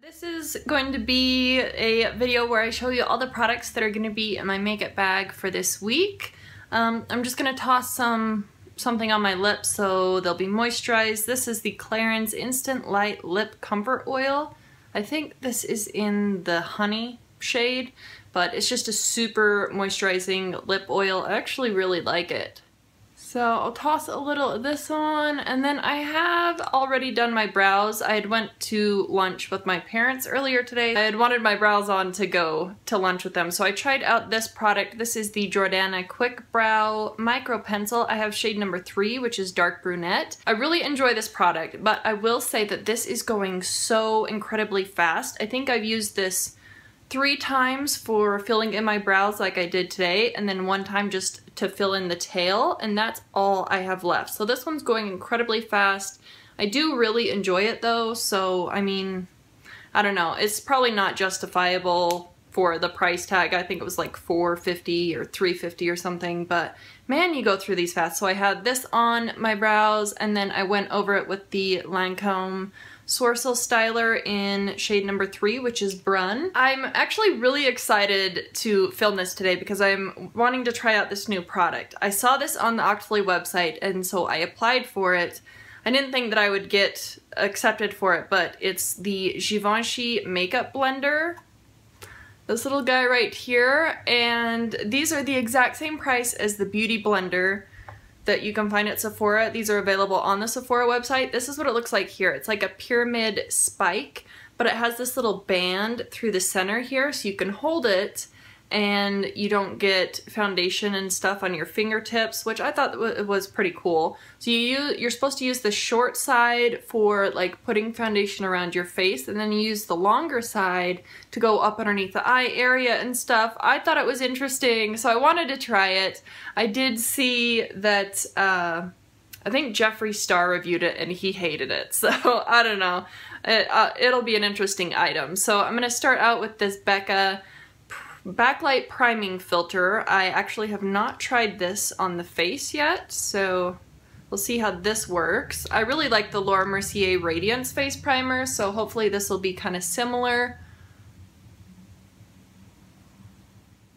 This is going to be a video where I show you all the products that are going to be in my makeup bag for this week. I'm just going to toss something on my lips so they'll be moisturized. This is the Clarins Instant Light Lip Comfort Oil. I think this is in the honey shade, but it's just a super moisturizing lip oil. I actually really like it. So I'll toss a little of this on, and then I have already done my brows. I had went to lunch with my parents earlier today. I had wanted my brows on to go to lunch with them, so I tried out this product. This is the Jordana Quick Brow Micro Pencil. I have shade number 3, which is Dark Brunette. I really enjoy this product, but I will say that this is going so incredibly fast. I think I've used this 3 times for filling in my brows like I did today, and then 1 time just to fill in the tail, and that's all I have left. So this one's going incredibly fast. I do really enjoy it though, so I mean, I don't know. It's probably not justifiable for the price tag. I think it was like $4.50 or $3.50 or something, but man, you go through these fast. So I had this on my brows, and then I went over it with the Lancome Sourcils styler in shade number 3, which is Brun. I'm actually really excited to film this today because I'm wanting to try out this new product. I saw this on the Octoly website, and so I applied for it. I didn't think that I would get accepted for it, but it's the Givenchy Makeup Blender. This little guy right here, and these are the exact same price as the Beauty Blender that you can find at Sephora. These are available on the Sephora website. This is what it looks like here. It's like a pyramid spike, but it has this little band through the center here, so you can hold it and you don't get foundation and stuff on your fingertips, which I thought was pretty cool. So you're supposed to use the short side for like putting foundation around your face, and then you use the longer side to go up underneath the eye area and stuff. I thought it was interesting, so I wanted to try it. I did see that, I think Jeffree Star reviewed it and he hated it, so I don't know. It'll be an interesting item. So I'm gonna start out with this Becca Backlight priming filter. I actually have not tried this on the face yet, so we'll see how this works. I really like the Laura Mercier Radiance face primer, so hopefully this will be kind of similar.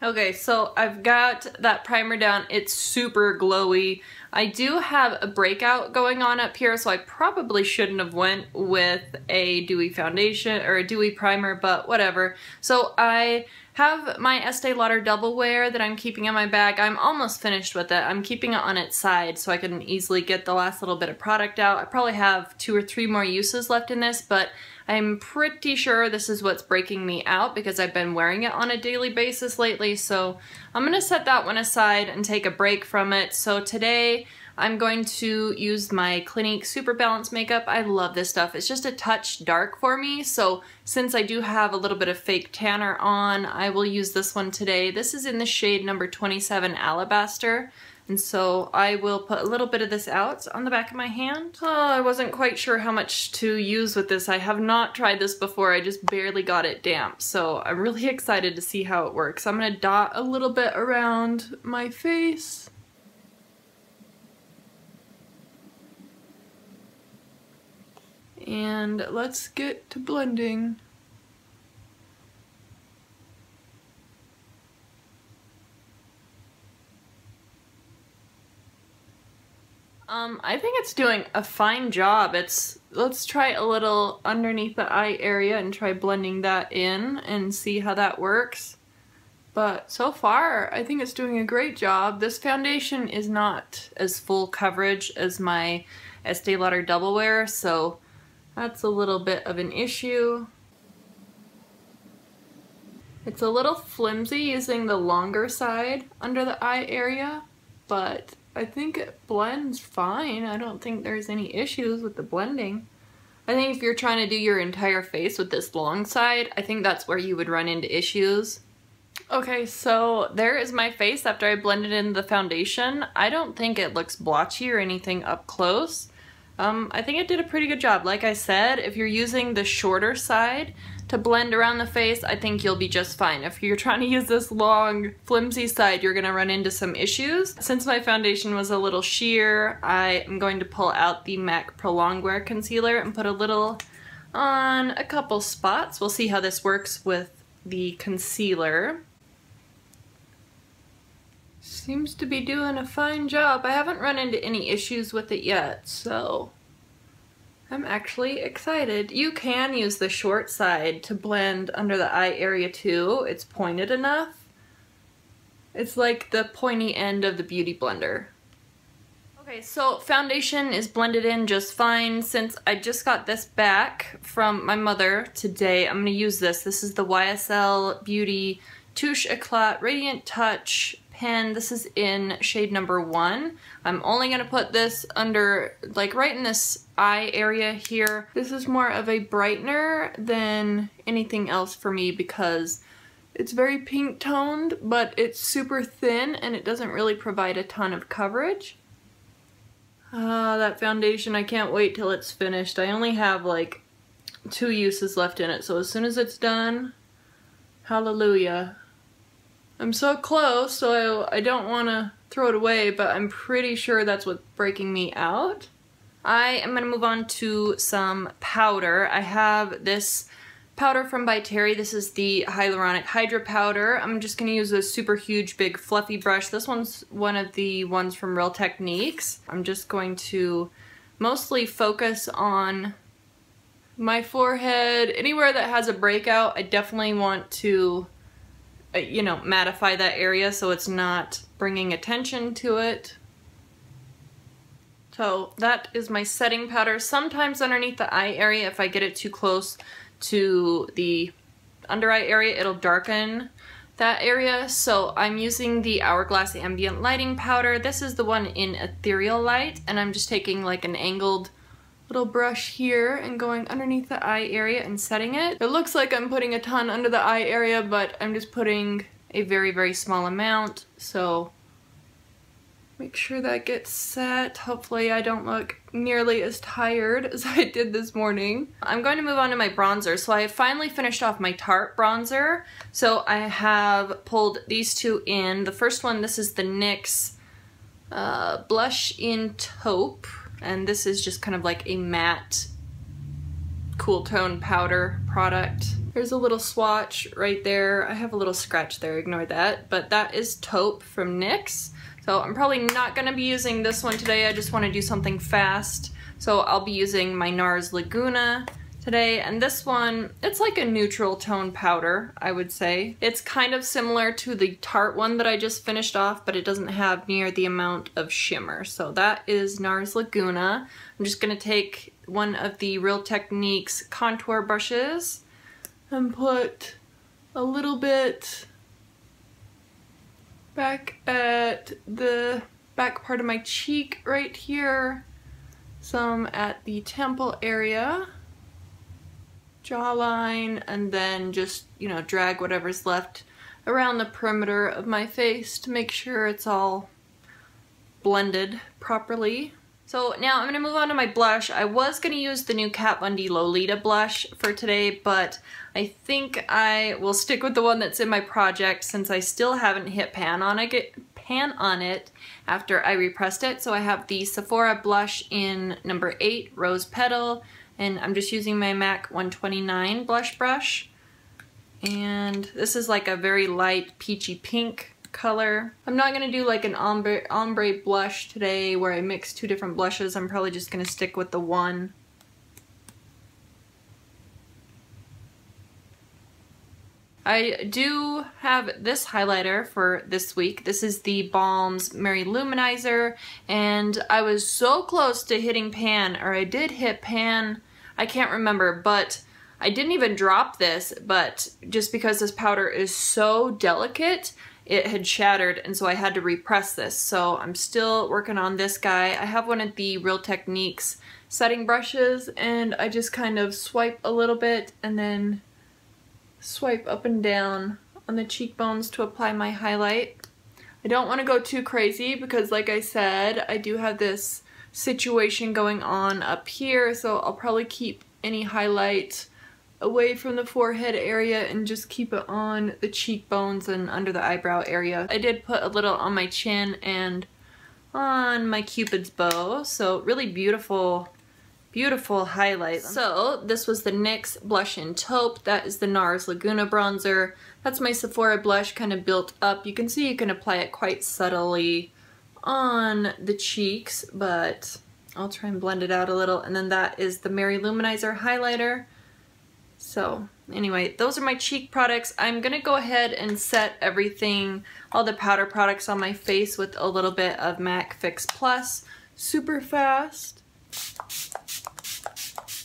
Okay, so I've got that primer down. It's super glowy. I do have a breakout going on up here, so I probably shouldn't have went with a dewy foundation or a dewy primer, but whatever. So I have my Estee Lauder Double Wear that I'm keeping in my bag. I'm almost finished with it. I'm keeping it on its side so I can easily get the last little bit of product out. I probably have 2 or 3 more uses left in this, but I'm pretty sure this is what's breaking me out because I've been wearing it on a daily basis lately. So I'm gonna set that one aside and take a break from it. So today I'm going to use my Clinique Superbalanced makeup. I love this stuff. It's just a touch dark for me, so since I do have a little bit of fake tanner on, I will use this one today. This is in the shade number 27 Alabaster, and so I will put a little bit of this out on the back of my hand. Oh, I wasn't quite sure how much to use with this. I have not tried this before. I just barely got it damp, so I'm really excited to see how it works. I'm gonna dot a little bit around my face. And let's get to blending. I think it's doing a fine job. Let's try a little underneath the eye area and try blending that in and see how that works. But so far, I think it's doing a great job. This foundation is not as full coverage as my Estee Lauder Double Wear, so that's a little bit of an issue. It's a little flimsy using the longer side under the eye area, but I think it blends fine. I don't think there's any issues with the blending. I think if you're trying to do your entire face with this long side, I think that's where you would run into issues. Okay, so there is my face after I blended in the foundation. I don't think it looks blotchy or anything up close. I think it did a pretty good job. Like I said, if you're using the shorter side to blend around the face, I think you'll be just fine. If you're trying to use this long, flimsy side, you're gonna run into some issues. Since my foundation was a little sheer, I am going to pull out the MAC Pro Longwear Concealer and put a little on a couple spots. We'll see how this works with the concealer. Seems to be doing a fine job. I haven't run into any issues with it yet, so I'm actually excited. You can use the short side to blend under the eye area too. It's pointed enough. It's like the pointy end of the Beauty Blender. Okay, so foundation is blended in just fine. Since I just got this back from my mother today, I'm going to use this. This is the YSL Beauty Touche Eclat Radiant Touch pen. This is in shade number 1. I'm only going to put this under, like right in this eye area here. This is more of a brightener than anything else for me because it's very pink toned, but it's super thin and it doesn't really provide a ton of coverage. That foundation, I can't wait till it's finished. I only have like 2 uses left in it, so as soon as it's done, hallelujah. I'm so close, so I don't want to throw it away, but I'm pretty sure that's what's breaking me out. I am going to move on to some powder. I have this powder from By Terry. This is the Hyaluronic Hydra Powder. I'm just going to use a super huge, big, fluffy brush. This one's one of the ones from Real Techniques. I'm just going to mostly focus on my forehead. Anywhere that has a breakout, I definitely want to you know, mattify that area so it's not bringing attention to it. So that is my setting powder. Sometimes underneath the eye area, if I get it too close to the under eye area, it'll darken that area. So I'm using the Hourglass Ambient Lighting Powder. This is the one in Ethereal Light, and I'm just taking like an angled little brush here and going underneath the eye area and setting it. It looks like I'm putting a ton under the eye area, but I'm just putting a very, very small amount. So make sure that gets set. Hopefully I don't look nearly as tired as I did this morning. I'm going to move on to my bronzer. So I finally finished off my Tarte bronzer. So I have pulled these 2 in. The first one, this is the NYX Blush in Taupe. And this is just kind of like a matte, cool tone powder product. There's a little swatch right there. I have a little scratch there, ignore that. But that is Taupe from NYX. So I'm probably not going to be using this one today. I just want to do something fast. So I'll be using my NARS Laguna today. And this one, it's like a neutral tone powder, I would say. It's kind of similar to the Tarte one that I just finished off, but it doesn't have near the amount of shimmer. So that is NARS Laguna. I'm just going to take one of the Real Techniques contour brushes and put a little bit back at the back part of my cheek right here, some at the temple area, jawline, and then just, you know, drag whatever's left around the perimeter of my face to make sure it's all blended properly. So now I'm going to move on to my blush. I was going to use the new Kat Von D Lolita blush for today, but I think I will stick with the one that's in my project since I still haven't hit pan on it after I repressed it. So I have the Sephora blush in number 8, Rose Petal, and I'm just using my MAC 129 blush brush. And this is like a very light peachy pink color. I'm not going to do like an ombre blush today where I mix 2 different blushes. I'm probably just going to stick with the one. I do have this highlighter for this week. This is the Balm's Mary Luminizer, and I was so close to hitting pan, or I did hit pan, I can't remember, but I didn't even drop this, but just because this powder is so delicate, it had shattered, and so I had to repress this. So I'm still working on this guy. I have one of the Real Techniques setting brushes, and I just kind of swipe a little bit and then swipe up and down on the cheekbones to apply my highlight. I don't want to go too crazy because, like I said, I do have this situation going on up here, so I'll probably keep any highlight away from the forehead area and just keep it on the cheekbones and under the eyebrow area. I did put a little on my chin and on my Cupid's bow, so really beautiful beautiful highlight. So this was the NYX Blush in Taupe. That is the NARS Laguna bronzer. That's my Sephora blush kind of built up. You can see you can apply it quite subtly on the cheeks, but I'll try and blend it out a little. And then that is the Mary Luminizer highlighter. So anyway, those are my cheek products. I'm gonna go ahead and set everything, all the powder products on my face with a little bit of MAC Fix Plus super fast.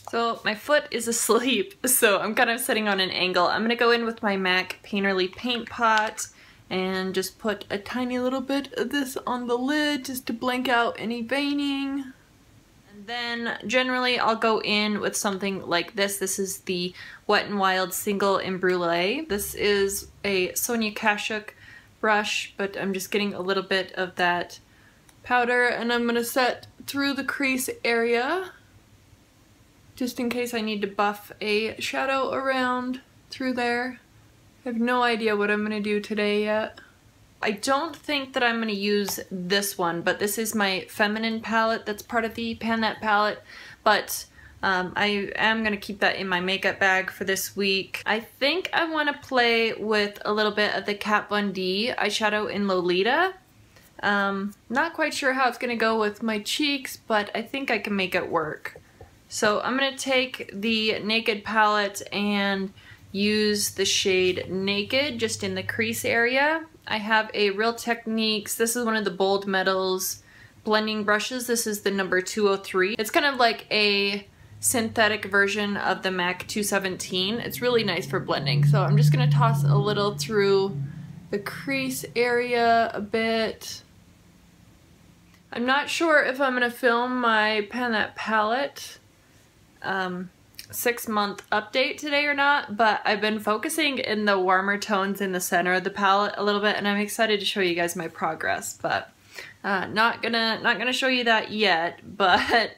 So my foot is asleep, so I'm kind of sitting on an angle. I'm gonna go in with my MAC Painterly Paint Pot and just put a tiny little bit of this on the lid just to blank out any veining. And then generally I'll go in with something like this. This is the Wet n Wild Single in Brulee. This is a Sonia Kashuk brush, but I'm just getting a little bit of that powder and I'm gonna set through the crease area just in case I need to buff a shadow around through there. I have no idea what I'm gonna do today yet. I don't think that I'm gonna use this one, but this is my feminine palette that's part of the Pan That palette, but I am gonna keep that in my makeup bag for this week. I think I wanna play with a little bit of the Kat Von D eyeshadow in Lolita. Not quite sure how it's gonna go with my cheeks, but I think I can make it work. So I'm gonna take the Naked palette and use the shade Naked just in the crease area. I have a Real Techniques, this is one of the Bold Metals blending brushes. This is the number 203. It's kind of like a synthetic version of the MAC 217. It's really nice for blending. So I'm just gonna toss a little through the crease area a bit. I'm not sure if I'm gonna film my Pan That palette 6-month update today or not, but I've been focusing in the warmer tones in the center of the palette a little bit, and I'm excited to show you guys my progress. But not gonna show you that yet, but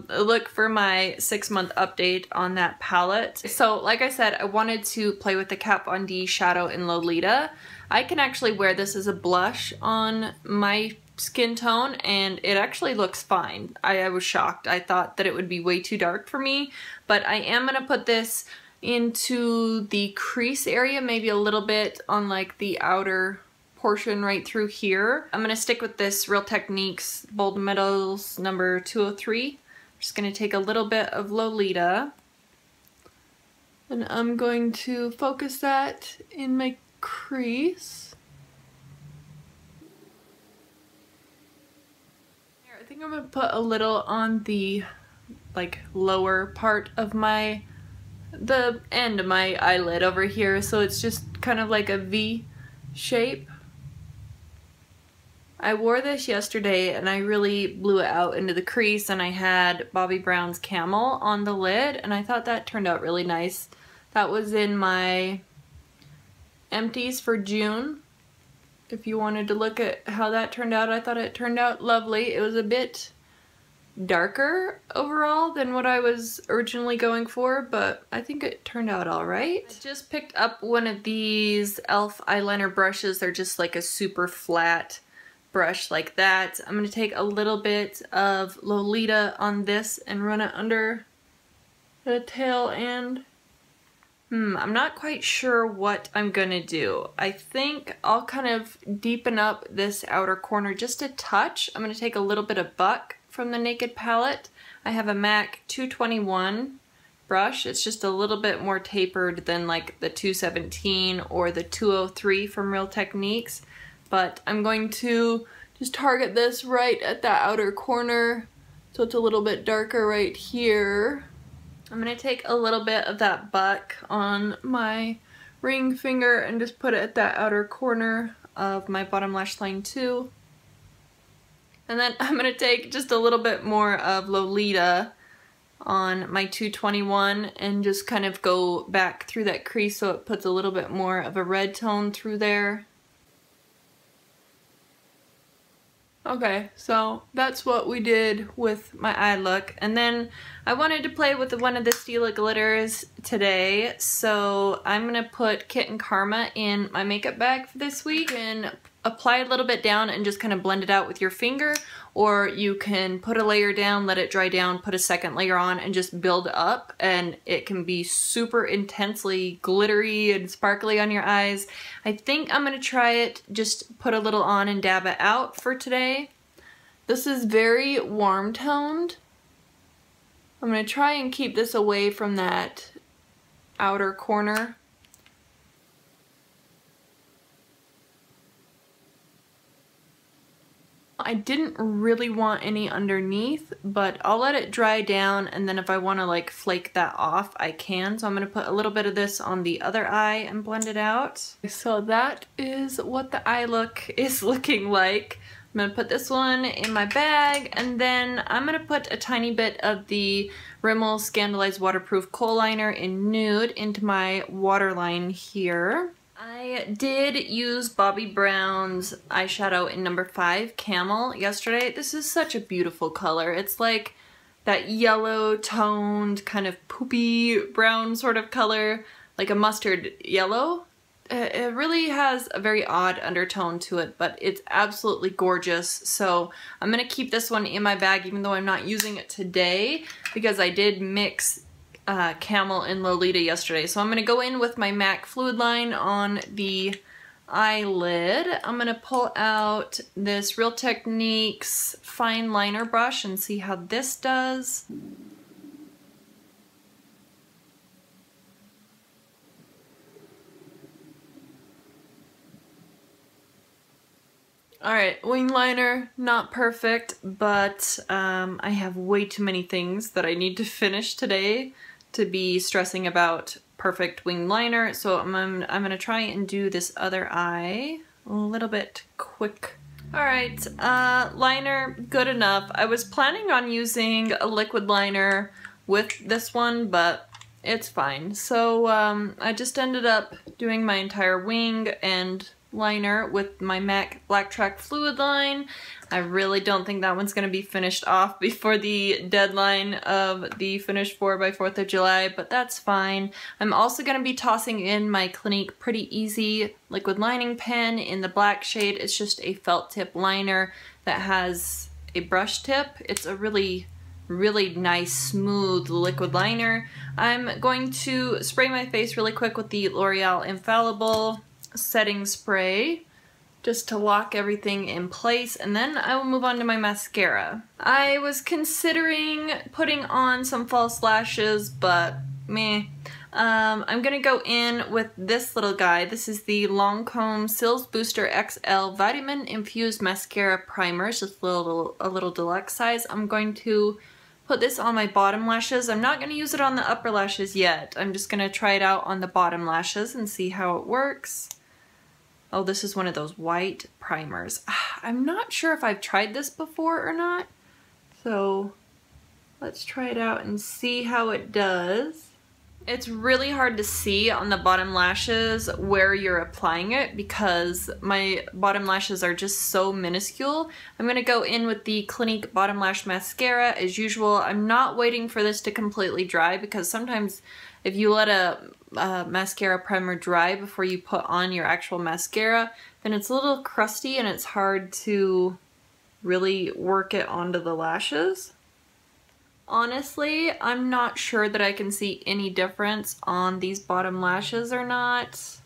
look for my 6-month update on that palette. So like I said, I wanted to play with the Kat Von D shadow in Lolita. I can actually wear this as a blush on my skin tone and it actually looks fine. I was shocked. I thought that it would be way too dark for me, but I am gonna put this into the crease area, maybe a little bit on like the outer portion right through here. I'm gonna stick with this Real Techniques Bold Metals number 203. I'm just gonna take a little bit of Lolita and I'm going to focus that in my crease. I think I'm gonna put a little on the like lower part of the end of my eyelid over here, so it's just kind of like a V shape. I wore this yesterday and I really blew it out into the crease, and I had Bobbi Brown's Camel on the lid and I thought that turned out really nice. That was in my empties for June. If you wanted to look at how that turned out, I thought it turned out lovely. It was a bit darker overall than what I was originally going for, but I think it turned out alright. I just picked up one of these e.l.f. eyeliner brushes. They're just like a super flat brush like that. I'm going to take a little bit of Lolita on this and run it under the tail end. I'm not quite sure what I'm gonna do. I think I'll kind of deepen up this outer corner just a touch. I'm gonna take a little bit of Buck from the Naked palette. I have a MAC 221 brush. It's just a little bit more tapered than like the 217 or the 203 from Real Techniques. But I'm going to just target this right at that outer corner so it's a little bit darker right here. I'm going to take a little bit of that Buck on my ring finger and just put it at that outer corner of my bottom lash line too. And then I'm going to take just a little bit more of Lolita on my 221 and just kind of go back through that crease so it puts a little bit more of a red tone through there. Okay, so that's what we did with my eye look. And then I wanted to play with one of the Stila glitters today, so I'm gonna put Kit and Karma in my makeup bag for this week. You can apply a little bit down and just kind of blend it out with your finger, or you can put a layer down, let it dry down, put a second layer on, and just build up, and it can be super intensely glittery and sparkly on your eyes. I think I'm gonna try it, just put a little on and dab it out for today. This is very warm toned. I'm gonna try and keep this away from that outer corner. I didn't really want any underneath, but I'll let it dry down, and then if I want to like flake that off, I can. So I'm going to put a little bit of this on the other eye and blend it out. So that is what the eye look is looking like. I'm going to put this one in my bag, and then I'm going to put a tiny bit of the Rimmel Scandalized Waterproof Kohl Liner in Nude into my waterline here. I did use Bobbi Brown's eyeshadow in number 5, Camel, yesterday. This is such a beautiful color. It's like that yellow toned, kind of poopy brown sort of color, like a mustard yellow. It really has a very odd undertone to it, but it's absolutely gorgeous. So I'm going to keep this one in my bag even though I'm not using it today, because I did mix Camel and Lolita yesterday. So I'm going to go in with my MAC Fluid Line on the eyelid. I'm going to pull out this Real Techniques fine liner brush and see how this does. Alright, wing liner, not perfect, but I have way too many things that I need to finish today to be stressing about perfect wing liner, so I'm gonna try and do this other eye a little bit quick. Alright, liner, good enough. I was planning on using a liquid liner with this one, but it's fine. So I just ended up doing my entire wing and liner with my MAC Black Track Fluid Line. I really don't think that one's going to be finished off before the deadline of the Finish 4 by 4th of July, but that's fine. I'm also going to be tossing in my Clinique Pretty Easy liquid lining pen in the black shade. It's just a felt tip liner that has a brush tip. It's a really nice smooth liquid liner. I'm going to spray my face really quick with the L'Oreal Infallible setting spray just to lock everything in place, and then I will move on to my mascara. I was considering putting on some false lashes, but meh. I'm gonna go in with this little guy. This is the Lancome Cils Booster XL Vitamin Infused Mascara Primer. It's just a little deluxe size. I'm going to put this on my bottom lashes. I'm not going to use it on the upper lashes yet. I'm just going to try it out on the bottom lashes and see how it works. Oh, this is one of those white primers. I'm not sure if I've tried this before or not. So let's try it out and see how it does. It's really hard to see on the bottom lashes where you're applying it because my bottom lashes are just so minuscule. I'm going to go in with the Clinique Bottom Lash Mascara as usual. I'm not waiting for this to completely dry because sometimes if you let a mascara primer dry before you put on your actual mascara, then it's a little crusty and it's hard to really work it onto the lashes. Honestly, I'm not sure that I can see any difference on these bottom lashes or not.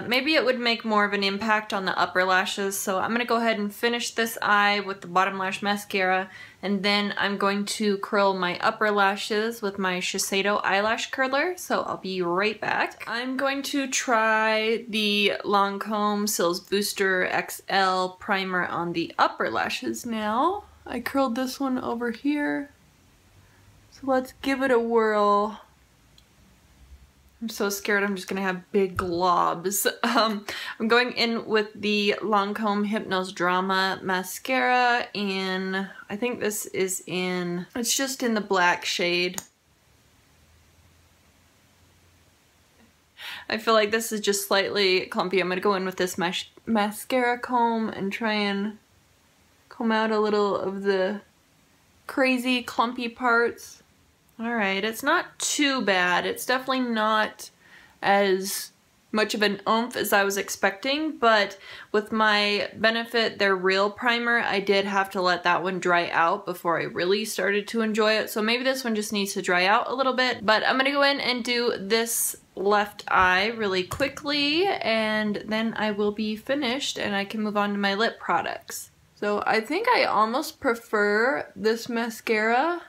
Maybe it would make more of an impact on the upper lashes, so I'm going to go ahead and finish this eye with the bottom lash mascara, and then I'm going to curl my upper lashes with my Shiseido eyelash curler, so I'll be right back. I'm going to try the Lancome Cils Booster XL primer on the upper lashes now. I curled this one over here. So let's give it a whirl. I'm so scared I'm just gonna have big globs. I'm going in with the Lancome Hypnose Drama mascara in, I think this is in, it's just in the black shade. I feel like this is just slightly clumpy. I'm gonna go in with this mascara comb and try and comb out a little of the crazy clumpy parts. Alright, it's not too bad. It's definitely not as much of an oomph as I was expecting, but with my Benefit Their Real primer, I did have to let that one dry out before I really started to enjoy it. So maybe this one just needs to dry out a little bit, but I'm gonna go in and do this left eye really quickly, and then I will be finished and I can move on to my lip products. So I think I almost prefer this mascara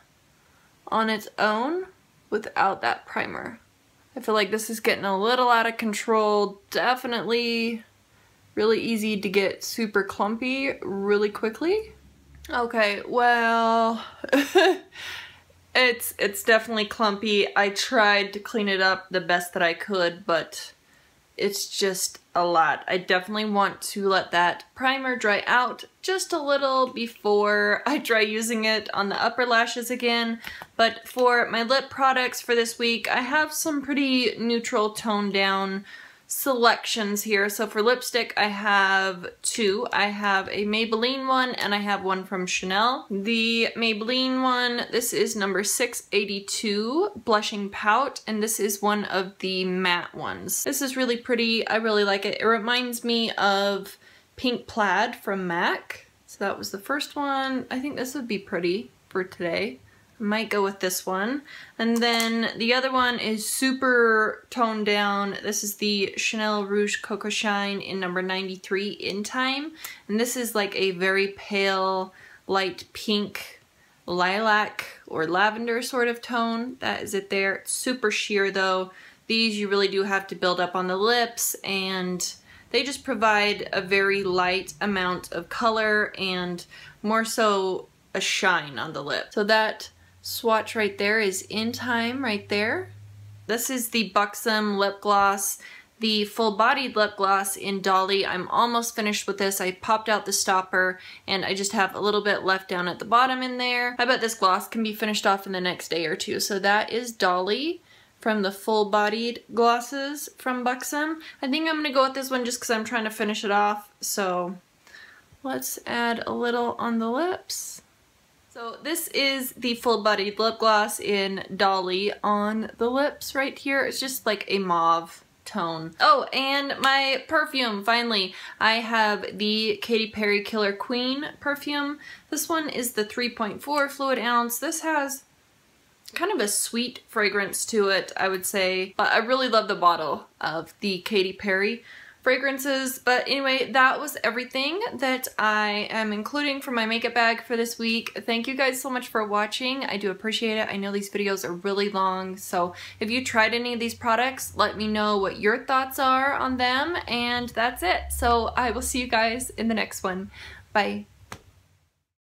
on its own without that primer. I feel like this is getting a little out of control. Definitely really easy to get super clumpy really quickly. Okay, well, it's definitely clumpy. I tried to clean it up the best that I could, but it's just a lot. I definitely want to let that primer dry out just a little before I try using it on the upper lashes again. But for my lip products for this week, I have some pretty neutral toned down selections here. So for lipstick, I have two. I have a Maybelline one and I have one from Chanel. The Maybelline one, this is number 682 Blushing Pout, and this is one of the matte ones. This is really pretty. I really like it. It reminds me of Pink Plaid from MAC. So that was the first one. I think this would be pretty for today. Might go with this one. And then the other one is super toned down. This is the Chanel Rouge Coco Shine in number 93 In Time. And this is like a very pale, light pink lilac or lavender sort of tone. That is it there. It's super sheer though. These you really do have to build up on the lips, and they just provide a very light amount of color and more so a shine on the lip. So that swatch right there is In Time right there. This is the Buxom lip gloss, the full-bodied lip gloss in Dolly. I'm almost finished with this. I popped out the stopper and I just have a little bit left down at the bottom in there. I bet this gloss can be finished off in the next day or two. So that is Dolly from the full-bodied glosses from Buxom. I think I'm gonna go with this one just because I'm trying to finish it off. So let's add a little on the lips. So this is the full-bodied lip gloss in Dolly on the lips right here. It's just like a mauve tone. Oh, and my perfume, finally. I have the Katy Perry Killer Queen perfume. This one is the 3.4 fluid ounce. This has kind of a sweet fragrance to it, I would say. But I really love the bottle of the Katy Perry fragrances. But anyway, that was everything that I am including for my makeup bag for this week. Thank you guys so much for watching. I do appreciate it. I know these videos are really long, so if you tried any of these products, let me know what your thoughts are on them, and that's it. So I will see you guys in the next one. Bye.